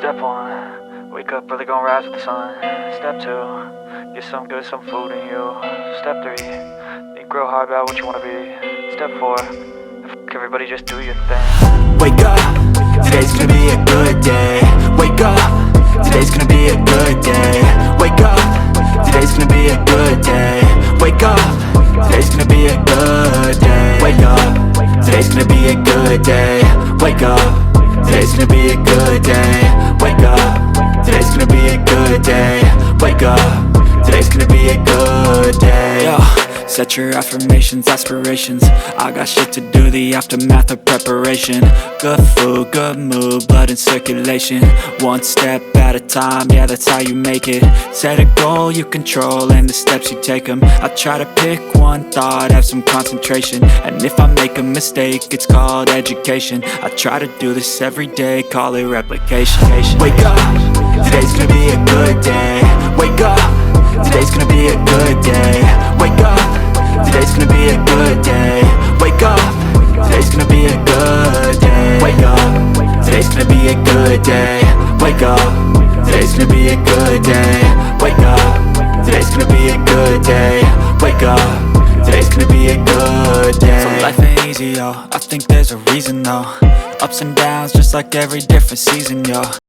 Step 1, wake up early, gonna rise with the sun. Step 2, get some good, some food in you. Step 3, think real hard about what you wanna be. Step 4, fuck everybody, just do your thing. Wake up, today's gonna be a good day. Wake up, today's gonna be a good day. Wake up, today's gonna be a good day. Wake up, today's gonna be a good day. Wake up, today's gonna be a good day. Wake up, today's gonna be a good day. Wake up, today's gonna be a good day. Wake up, today's gonna be a good day. Yo, set your affirmations, aspirations. I got shit to do, the aftermath of preparation. Good food, good mood, blood in circulation. One step at a time, yeah, that's how you make it. Set a goal you control and the steps you take them. I try to pick one thought, have some concentration. And if I make a mistake, it's called education. I try to do this every day, call it replication. Wake up, today's gonna be a good day. Wake up, today's gonna be a good day. Wake up, today's gonna be a good day. Wake up, today's gonna be a good day. Wake up, today's gonna be a good day. Wake up, today's gonna be a good day. Wake up, today's gonna be a good day. Wake up, today's gonna be a good day. So life ain't easy, yo, I think there's a reason though. Ups and downs, just like every different season, yo.